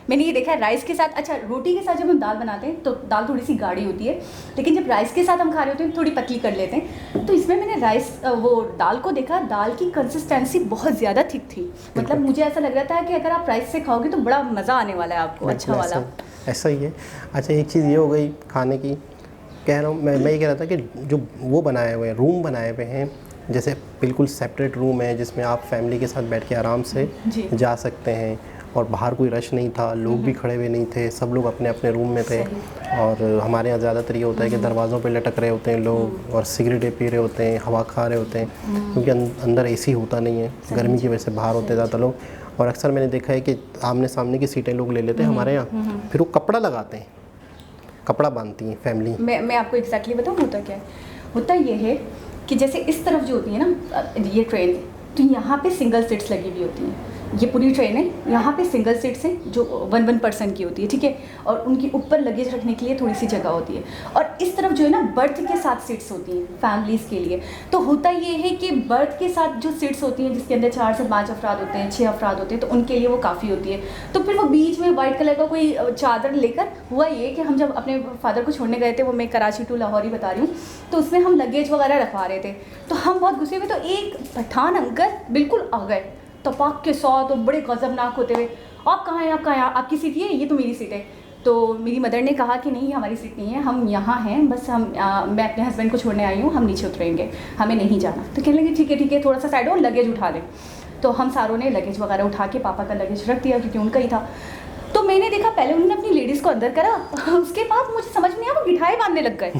मैंने ये देखा है राइस के साथ। अच्छा रोटी के साथ जब हम दाल बनाते हैं तो दाल थोड़ी सी गाढ़ी होती है, लेकिन जब राइस के साथ हम खा रहे होते हैं थोड़ी पतली कर लेते हैं। तो इसमें मैंने राइस वो दाल को देखा, दाल की कंसिस्टेंसी बहुत ज़्यादा थिक थी, मतलब मुझे ऐसा लग रहा था कि अगर आप राइस से खाओगे तो बड़ा मज़ा आने वाला है आपको, अच्छा वाला। ऐसा ही है। अच्छा एक चीज़ ये हो गई खाने की, कह रहा हूँ मैं ये कह रहा था कि जो वो बनाए हुए हैं, रूम बनाए हुए हैं, जैसे बिल्कुल सेपरेट रूम है जिसमें आप फैमिली के साथ बैठ के आराम से जा सकते हैं, और बाहर कोई रश नहीं था, लोग भी खड़े हुए नहीं थे, सब लोग अपने अपने रूम में थे। और हमारे यहाँ ज़्यादातर ये होता है कि दरवाज़ों पे लटक रहे होते हैं लोग और सिगरेटें पी रहे होते हैं, हवा खा रहे होते हैं, क्योंकि अंदर एसी होता नहीं है, गर्मी की वजह से बाहर होते ज़्यादा लोग। और अक्सर मैंने देखा है कि आमने सामने की सीटें लोग ले लेते हैं हमारे यहाँ, फिर वो कपड़ा लगाते हैं, कपड़ा बांधती हैं फैमिली। मैं आपको एग्जैक्टली बताऊँ होता क्या है, होता ये है कि जैसे इस तरफ जो होती है ना ये ट्रेन, तो यहाँ पे सिंगल सीट्स लगी हुई होती हैं, ये पूरी ट्रेन है, यहाँ पे सिंगल सीट्स हैं जो 1 पर्सन की होती है, ठीक है, और उनकी ऊपर लगेज रखने के लिए थोड़ी सी जगह होती है, और इस तरफ जो है ना बर्थ के साथ सीट्स होती हैं फैमिलीज़ के लिए। तो होता ये है कि बर्थ के साथ जो सीट्स होती हैं जिसके अंदर 4 से 5 अफराद होते हैं, 6 अफराद होते हैं, तो उनके लिए वो काफ़ी होती है। तो फिर वो बीच में वाइट कलर का कोई चादर लेकर, हुआ ये कि हम जब अपने फादर को छोड़ने गए थे, वो मैं कराची टू लाहौर ही बता रही हूँ, तो उसमें हम लगेज वगैरह रखवा रहे थे, तो हम बहुत गुस्से हुए, तो एक पठान अंकल बिल्कुल आ गए तपाक के साथ और बड़े गज़बनाक होते हुए, आप कहाँ हैं, आप कहाँ हैं, आपकी सीट ये तो मेरी सीट है। तो मेरी मदर ने कहा कि नहीं हमारी सीट नहीं है, हम यहाँ हैं, बस मैं अपने हस्बैंड को छोड़ने आई हूँ, हम नीचे उतरेंगे, हमें नहीं जाना। तो कहने लगे ठीक है थोड़ा सा साइड हो, लगेज उठा दें। तो हम सारों ने लगेज वगैरह उठा के पापा का लगेज रख दिया क्योंकि उनका ही था। तो मैंने देखा पहले उन्होंने अपनी लेडीज़ को अंदर करा, उसके बाद मुझे समझ नहीं आया वो गिठाई बांधने लग गए।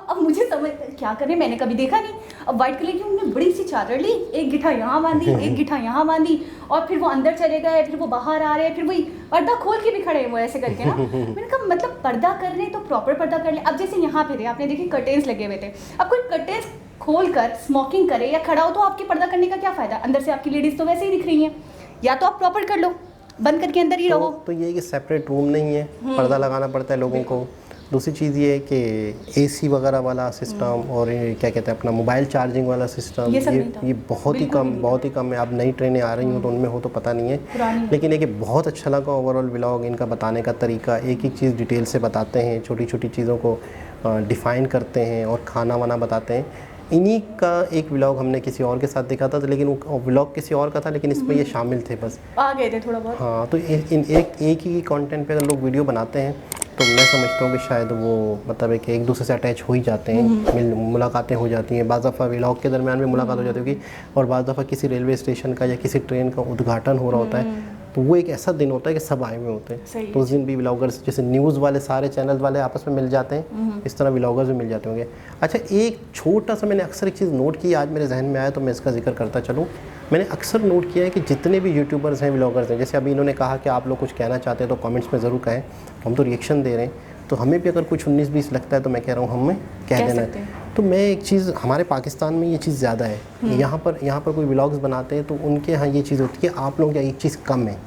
अब मुझे समझ क्या करें, मैंने कभी देखा नहीं। अब वाइट कलर की उन्होंने बड़ी सी चादर ली, एक गिठा यहाँ बांधी, एक गिठा यहाँ बांधी, और फिर वो अंदर चले गए, फिर वो बाहर आ रहे हैं, फिर वही पर्दा खोल के भी खड़े हैं वो ऐसे करके ना। मैंने कहा मतलब पर्दा कर रहे तो प्रॉपर पर्दा कर ले। अब जैसे यहाँ पे थे आपने देखे कर्टेन्स लगे हुए थे, अब कोई कर्टेन्स खोल कर स्मोकिंग करे या खड़ा हो तो आपके पर्दा करने का क्या फ़ायदा, अंदर से आपकी लेडीज़ तो वैसे ही दिख रही हैं, या तो आप प्रॉपर कर लो, बंद करके अंदर ही रहो। तो ये कि सेपरेट रूम नहीं है, पर्दा लगाना पड़ता है लोगों को। दूसरी चीज़ ये है कि एसी वगैरह वाला सिस्टम और ये क्या कहते हैं अपना मोबाइल चार्जिंग वाला सिस्टम, ये बहुत ही कम है। अब नई ट्रेनें आ रही हो तो उनमें हो तो पता नहीं है, लेकिन ये बहुत अच्छा लगा ओवरऑल व्लॉग, इनका बताने का तरीका, एक एक चीज़ डिटेल से बताते हैं, छोटी छोटी चीज़ों को डिफ़ाइन करते हैं और खाना वाना बताते हैं। इन्हीं का एक व्लॉग हमने किसी और के साथ देखा था, लेकिन वो व्लॉग किसी और का था, लेकिन इसमें ये शामिल थे, बस आ गए थे थोड़ा बहुत। हाँ, तो एक ही कंटेंट पे अगर लोग वीडियो बनाते हैं तो मैं समझता हूँ कि शायद वो मतलब एक दूसरे से अटैच हो ही जाते हैं, मुलाकातें हो जाती हैं, बाज़ दफ़ा व्लॉग के दरमियान में मुलाकात हो जाती होगी, और बाज़ दफ़ा किसी रेलवे स्टेशन का या किसी ट्रेन का उद्घाटन हो रहा होता है तो वो एक ऐसा दिन होता है कि सब आए हुए होते हैं, तो उस दिन भी व्लॉगर्स जैसे न्यूज़ वाले सारे चैनल वाले आपस में मिल जाते हैं, इस तरह व्लॉगर्स भी मिल जाते होंगे। अच्छा, एक छोटा सा मैंने अक्सर एक चीज़ नोट की, आज मेरे जहन में आया तो मैं इसका जिक्र करता चलूँ। मैंने अक्सर नोट किया है कि जितने भी यूट्यूबर्स हैं, व्लॉगर्स हैं, जैसे अभी इन्होंने कहा कि आप लोग कुछ कहना चाहते हैं तो कमेंट्स में ज़रूर कहें, हम तो रिएक्शन दे रहे हैं, तो हमें भी अगर कुछ 19-20 लगता है तो मैं कह रहा हूँ हमें कह देना है। तो मैं एक चीज़, हमारे पाकिस्तान में ये चीज़ ज़्यादा है, यहाँ पर कोई व्लॉग्स बनाते हैं तो उनके यहाँ ये चीज़ होती है, आप लोगों की एक चीज़ कम है,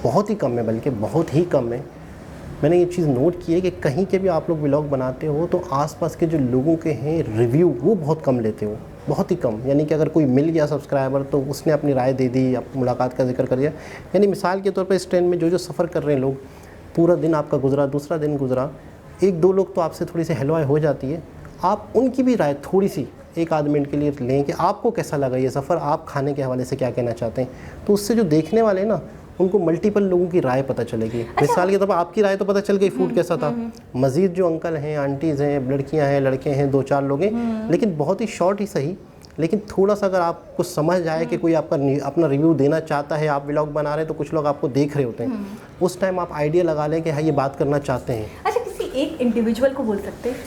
बहुत ही कम है, बल्कि बहुत ही कम है। मैंने ये चीज़ नोट की है कि कहीं के भी आप लोग व्लॉग बनाते हो तो आसपास के जो लोगों के हैं रिव्यू वो बहुत कम लेते हो, बहुत ही कम। यानी कि अगर कोई मिल गया सब्सक्राइबर तो उसने अपनी राय दे दी, मुलाकात का जिक्र कर दिया। यानी मिसाल के तौर पर इस ट्रेन में जो सफ़र कर रहे हैं लोग, पूरा दिन आपका गुजरा, दूसरा दिन गुजरा, 1-2 लोग तो आपसे थोड़ी सी हेलो हाय हो जाती है, आप उनकी भी राय थोड़ी सी एक आध मिनट के लिए लें कि आपको कैसा लगा ये सफ़र, आप खाने के हवाले से क्या कहना चाहते हैं। तो उससे जो देखने वाले हैं ना, उनको मल्टीपल लोगों की राय पता चलेगी। मिसाल के तौर पर आपकी राय तो पता चल गई फूड कैसा था, मज़ीद जो अंकल हैं, आंटीज़ हैं, लड़कियां हैं, लड़के हैं, 2-4 लोग हैं, लेकिन बहुत ही शॉर्ट ही सही, लेकिन थोड़ा सा अगर आपको समझ आए कि कोई आपका अपना रिव्यू देना चाहता है, आप व्लॉग बना रहे हैं तो कुछ लोग आपको देख रहे होते हैं, उस टाइम आप आइडिया लगा लें कि हाँ ये बात करना चाहते हैं। अच्छा, किसी एक इंडिविजुअल को बोल सकते हैं,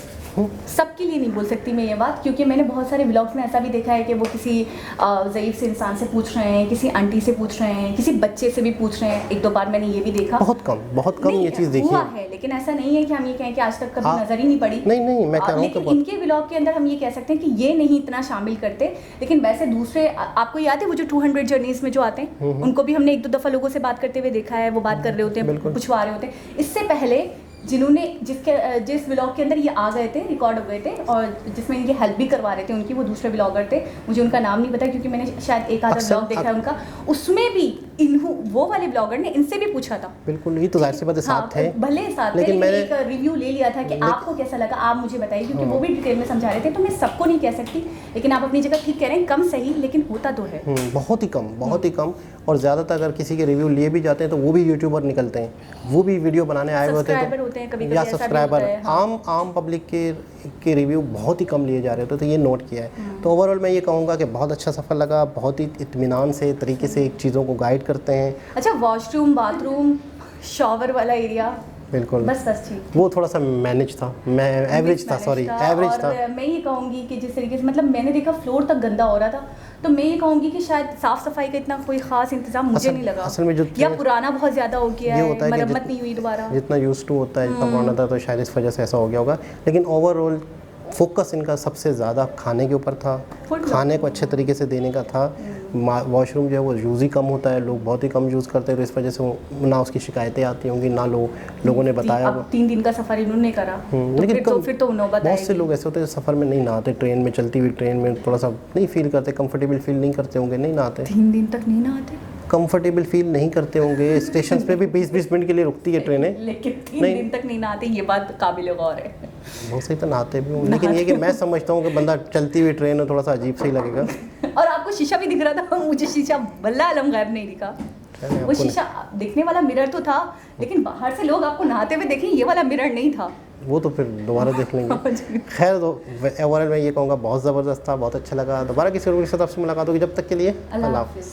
सबके लिए नहीं बोल सकती मैं ये बात, क्योंकि मैंने बहुत सारे व्लॉग्स में ऐसा भी देखा है कि वो किसी ज़ईफ़ से इंसान से पूछ रहे हैं, किसी आंटी से पूछ रहे हैं, किसी बच्चे से भी पूछ रहे हैं। 1-2 बार मैंने ये भी देखा, बहुत कम ये चीज़ देखी हुआ है, लेकिन ऐसा नहीं है कि हम ये कहें कि आज तक कभी नज़र ही नहीं पड़ी। नहीं, मैं कह रहा हूं, लेकिन इनके व्लॉग के अंदर हम ये कह सकते हैं कि ये नहीं इतना शामिल करते। लेकिन वैसे दूसरे, आपको याद है वो जो 200 जर्नीज़ में जो आते हैं, उनको भी हमने 1-2 दफ़ा लोगों से बात करते हुए देखा है, वो बात कर रहे होते हैं, पूछवा रहे होते हैं। इससे पहले जिन्होंने जिस व्लॉग के अंदर ये आ गए थे, रिकॉर्ड हो गए थे और जिसमें इनकी हेल्प भी करवा रहे थे उनकी, वो दूसरे व्लॉगर थे, मुझे उनका नाम नहीं पता क्योंकि मैंने शायद एक आधा व्लॉग देखा है उनका, उसमें भी वो वाले ब्लॉगर ने इनसे भी पूछा था। बिल्कुल, ये तो जाहिर सी बात है, साथ थे, भले साथ थे, लेकिन मैंने एक रिव्यू ले लिया था कि आपको कैसा लगा, आप मुझे बताइए, क्योंकि वो भी डिटेल में समझा रहे थे। तो मैं सबको नहीं कह सकती, लेकिन आप अपनी जगह ठीक कह रहे हैं, कम सही, लेकिन होता तो है बहुत ही कम। और ज़्यादातर अगर किसी के रिव्यू लिए भी जाते हैं तो वो भी यूट्यूबर निकलते हैं, वो भी वीडियो बनाने आए हुए होते हैं, या सब्सक्राइबर, आम पब्लिक के रिव्यू बहुत ही कम लिए जा रहे होते, तो ये नोट किया है। तो ओवरऑल मैं ये कहूँगा कि बहुत अच्छा सफ़र लगा, बहुत ही इत्मीनान से तरीके से चीज़ों को गाइड करते हैं। अच्छा, वॉशरूम, बाथरूम, शॉवर वाला एरिया, बिल्कुल बस ठीक, वो थोड़ा सा मैनेज था, मैं एवरेज था। मैं ये कहूँगी कि जिस तरीके से, मतलब मैंने देखा फ्लोर तक गंदा हो रहा था, तो मैं ये कहूँगी कि शायद साफ़ सफाई का इतना कोई ख़ास इंतजाम मुझे नहीं लगा, असल में जो या पुराना बहुत ज़्यादा हो गया है, मरम्मत नहीं हुई दोबारा, जितना यूज़ टू होता है, जितना पुराना था, तो शायद इस वजह से ऐसा हो गया होगा। लेकिन ओवरऑल फोकस इनका सबसे ज़्यादा खाने के ऊपर था, खाने को अच्छे तरीके से देने का था। वॉशरूम जो है वो यूज़ ही कम होता है, लोग बहुत ही कम यूज़ करते हैं, तो इस वजह से ना उसकी शिकायतें आती होंगी, ना लोगों ने बताया। अब 3 दिन का सफ़र इन्होंने करा, लेकिन फिर तो नौबत बहुत से लोग ऐसे होते हैं सफ़र में नहीं नहाते, ट्रेन में, चलती हुई ट्रेन में थोड़ा सा नहीं फील करते, कंफर्टेबल फील नहीं करते होंगे, नहीं नहाते, 3 दिन तक नहीं नहाते, कंफर्टेबल फील नहीं करते होंगे। स्टेशन पे भी 20-20 मिनट के लिए रुकती है ट्रेनें, लेकिन 3 दिन तक नहीं नहाते, ये बात काबिल गौर है। बहुत सही तो नहाते भी हूँ, लेकिन ये कि मैं समझता हूँ कि बंदा चलती हुई ट्रेन में थोड़ा सा अजीब सही लगेगा। और आपको शीशा भी दिख रहा था, मुझे शीशा वल्लाह आलम गैब नहीं दिखा। वो शीशा दिखने वाला मिरर तो था, लेकिन बाहर से लोग आपको नहाते हुए देखें, ये वाला मिरर नहीं था। वो तो फिर दोबारा देख लेंगे। खैर, तो ओवरऑल मैं ये कहूँगा बहुत ज़बरदस्त था, बहुत अच्छा लगा। दोबारा किसी और के साथ आपसे मुलाकात होगी, जब तक के लिए अल्लाह हाफ़िज़।